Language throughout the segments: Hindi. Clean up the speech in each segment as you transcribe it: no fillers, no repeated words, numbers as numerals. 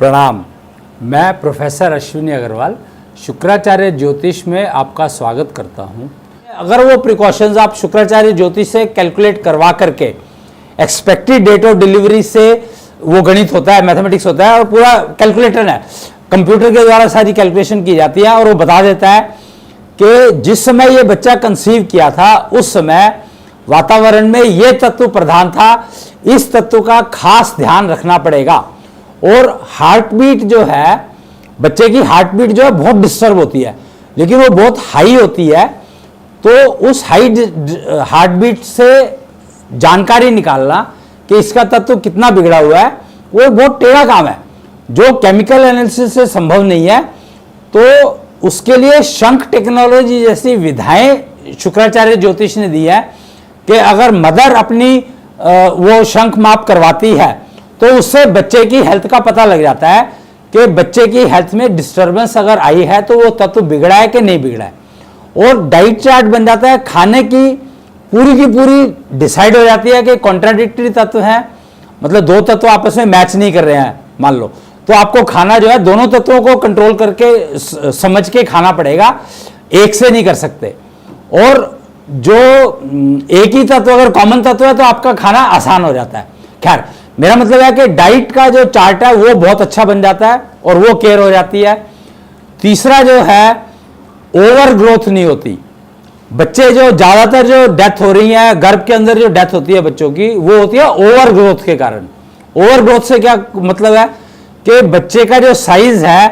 प्रणाम। मैं प्रोफेसर अश्विनी अग्रवाल शुक्राचार्य ज्योतिष में आपका स्वागत करता हूं। अगर वो प्रिकॉशंस आप शुक्राचार्य ज्योतिष से कैलकुलेट करवा करके एक्सपेक्टेड डेट ऑफ डिलीवरी से, वो गणित होता है, मैथमेटिक्स होता है और पूरा कैलकुलेटर है, कंप्यूटर के द्वारा सारी कैलकुलेशन की जाती है और वो बता देता है कि जिस समय ये बच्चा कंसीव किया था उस समय वातावरण में ये तत्व प्रधान था, इस तत्व का खास ध्यान रखना पड़ेगा। और हार्ट बीट जो है, बच्चे की हार्ट बीट जो है बहुत डिस्टर्ब होती है, लेकिन वो बहुत हाई होती है। तो उस हाई हार्ट बीट से जानकारी निकालना कि इसका तत्व कितना बिगड़ा हुआ है, वो बहुत टेढ़ा काम है जो केमिकल एनालिसिस से संभव नहीं है। तो उसके लिए शंख टेक्नोलॉजी जैसी विधाएं शुक्राचार्य ज्योतिष ने दी है कि अगर मदर अपनी वो शंख माप करवाती है तो उससे बच्चे की हेल्थ का पता लग जाता है कि बच्चे की हेल्थ में डिस्टर्बेंस अगर आई है तो वो तत्व बिगड़ा है कि नहीं बिगड़ा है। और डाइट चार्ट बन जाता है, खाने की पूरी डिसाइड हो जाती है कि कॉन्ट्राडिक्टरी तत्व है, मतलब दो तत्व आपस में मैच नहीं कर रहे हैं मान लो, तो आपको खाना जो है दोनों तत्वों को कंट्रोल करके समझ के खाना पड़ेगा, एक से नहीं कर सकते। और जो एक ही तत्व अगर कॉमन तत्व है तो आपका खाना आसान हो जाता है। खैर, मेरा मतलब है कि डाइट का जो चार्ट है वो बहुत अच्छा बन जाता है और वो केयर हो जाती है। तीसरा जो है, ओवर ग्रोथ नहीं होती। बच्चे जो ज्यादातर जो डेथ हो रही है, गर्भ के अंदर जो डेथ होती है बच्चों की, वो होती है ओवर ग्रोथ के कारण। ओवर ग्रोथ से क्या मतलब है कि बच्चे का जो साइज है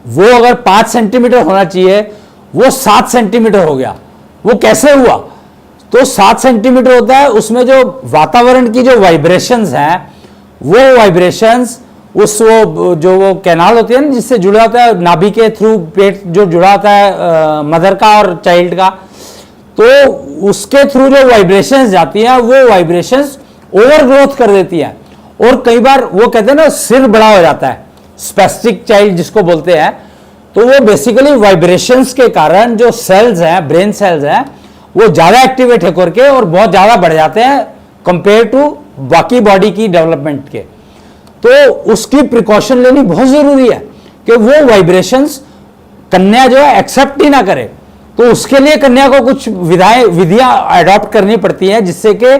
वो अगर 5 सेंटीमीटर होना चाहिए वो 7 सेंटीमीटर हो गया। वो कैसे हुआ? तो 7 सेंटीमीटर होता है, उसमें जो वातावरण की जो वाइब्रेशंस हैं, वो वाइब्रेशंस उस वो कैनाल होती है ना जिससे जुड़ा होता है, नाभि के थ्रू पेट जो जुड़ा होता है मदर का और चाइल्ड का, तो उसके थ्रू जो वाइब्रेशंस जाती हैं वो वाइब्रेशंस ओवर ग्रोथ कर देती हैं। और कई बार वो कहते हैं ना सिर बड़ा हो जाता है, स्पेस्टिक चाइल्ड जिसको बोलते हैं, तो वो बेसिकली वाइब्रेशंस के कारण जो सेल्स हैं, ब्रेन सेल्स हैं, वो ज्यादा एक्टिवेट होकर के और बहुत ज्यादा बढ़ जाते हैं कंपेयर टू बाकी बॉडी की डेवलपमेंट के। तो उसकी प्रिकॉशन लेनी बहुत जरूरी है कि वो वाइब्रेशंस कन्या जो है एक्सेप्ट ही ना करे। तो उसके लिए कन्या को कुछ विधियां अडॉप्ट करनी पड़ती हैं जिससे कि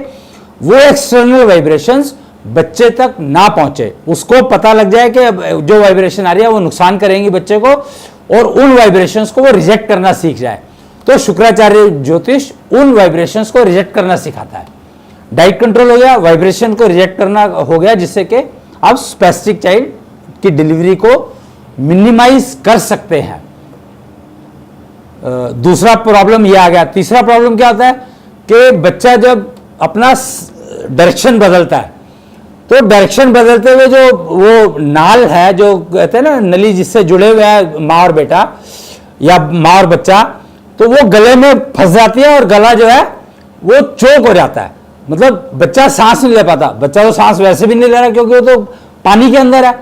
वो एक्सटर्नल वाइब्रेशंस बच्चे तक ना पहुंचे, उसको पता लग जाए कि जो वाइब्रेशन आ रही है वो नुकसान करेंगी बच्चे को, और उन वाइब्रेशंस को वो रिजेक्ट करना सीख जाए। तो शुक्राचार्य ज्योतिष उन वाइब्रेशंस को रिजेक्ट करना सिखाता है। डाइट कंट्रोल हो गया, वाइब्रेशन को रिजेक्ट करना हो गया, जिससे कि आप स्पेसिफिक चाइल्ड की डिलीवरी को मिनिमाइज कर सकते हैं। दूसरा प्रॉब्लम यह आ गया। तीसरा प्रॉब्लम क्या होता है कि बच्चा जब अपना डायरेक्शन बदलता है, तो डायरेक्शन बदलते हुए जो वो नाल है, जो कहते हैं ना नली जिससे जुड़े हुए हैं माँ और बेटा या माँ और बच्चा, तो वो गले में फंस जाती है और गला जो है वो चोक हो जाता है, मतलब बच्चा सांस नहीं ले पाता। बच्चा तो सांस वैसे भी नहीं ले रहा क्योंकि वो तो पानी के अंदर है,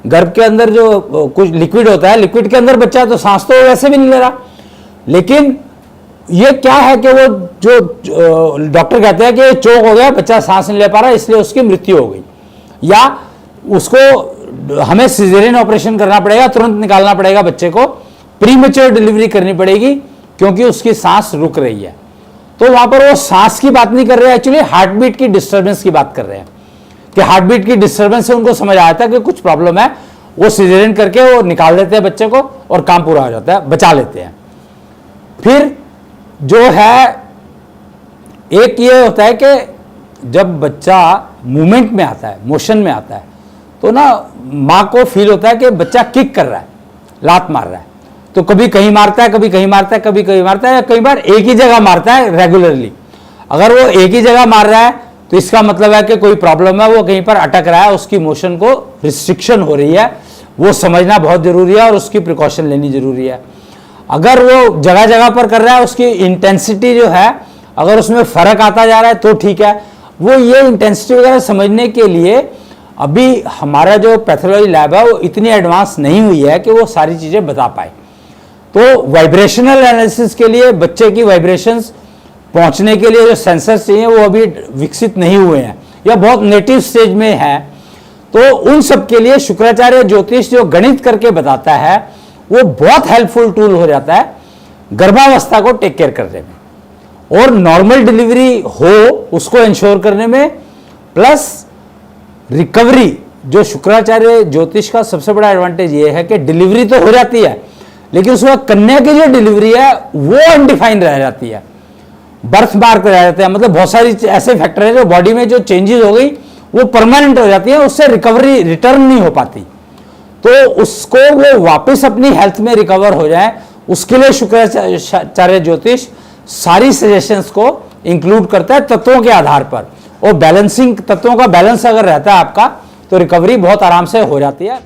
गर्भ के अंदर जो कुछ लिक्विड होता है, लिक्विड के अंदर बच्चा तो सांस तो वैसे भी नहीं ले रहा। लेकिन ये क्या है कि वो जो डॉक्टर कहते हैं कि चोक हो गया, बच्चा सांस नहीं ले पा रहा, इसलिए उसकी मृत्यु हो गई, या उसको हमें सिजेरियन ऑपरेशन करना पड़ेगा, तुरंत निकालना पड़ेगा बच्चे को, प्रीमेच्योर डिलीवरी करनी पड़ेगी क्योंकि उसकी सांस रुक रही है। तो वहां पर वो सांस की बात नहीं कर रहे हैं, एक्चुअली हार्ट बीट की डिस्टर्बेंस की बात कर रहे हैं कि हार्ट बीट की डिस्टर्बेंस से उनको समझ आया था कि कुछ प्रॉब्लम है, वो सिजेरियन करके वो निकाल देते हैं बच्चे को और काम पूरा हो जाता है, बचा लेते हैं। फिर जो है एक ये होता है कि जब बच्चा मूवमेंट में आता है, मोशन में आता है, तो ना माँ को फील होता है कि बच्चा किक कर रहा है, लात मार रहा है, तो कभी कहीं मारता है, कभी कहीं मारता है, कभी कहीं मारता है, या कई बार एक ही जगह मारता है रेगुलरली। अगर वो एक ही जगह मार रहा है तो इसका मतलब है कि कोई प्रॉब्लम है, वो कहीं पर अटक रहा है, उसकी मोशन को रिस्ट्रिक्शन हो रही है, वो समझना बहुत जरूरी है और उसकी प्रिकॉशन लेनी जरूरी है। अगर वो जगह जगह पर कर रहा है, उसकी इंटेंसिटी जो है अगर उसमें फर्क आता जा रहा है तो ठीक है। वो ये इंटेंसिटी वगैरह समझने के लिए अभी हमारा जो पैथोलॉजी लैब है वो इतनी एडवांस नहीं हुई है कि वो सारी चीजें बता पाए। तो वाइब्रेशनल एनालिसिस के लिए बच्चे की वाइब्रेशंस पहुंचने के लिए जो सेंसर्स चाहिए वो अभी विकसित नहीं हुए हैं या बहुत नेटिव स्टेज में है। तो उन सब के लिए शुक्राचार्य ज्योतिष जो गणित करके बताता है वो बहुत हेल्पफुल टूल हो जाता है गर्भावस्था को टेक केयर करने में और नॉर्मल डिलीवरी हो उसको इंश्योर करने में, प्लस रिकवरी। जो शुक्राचार्य ज्योतिष का सबसे बड़ा एडवांटेज ये है कि डिलीवरी तो हो जाती है लेकिन उसमें कन्या की जो डिलीवरी है वो अनडिफाइंड रह जाती है, बर्थ मार्क रह जाते हैं। मतलब बहुत सारी ऐसे फैक्टर है जो बॉडी में जो चेंजेस हो गई वो परमानेंट हो जाती है, उससे रिकवरी रिटर्न नहीं हो पाती। तो उसको वो वापस अपनी हेल्थ में रिकवर हो जाए उसके लिए शुक्राचार्य ज्योतिष सारी सजेशंस को इंक्लूड करता है तत्वों के आधार पर, और बैलेंसिंग तत्वों का बैलेंस अगर रहता है आपका तो रिकवरी बहुत आराम से हो जाती है।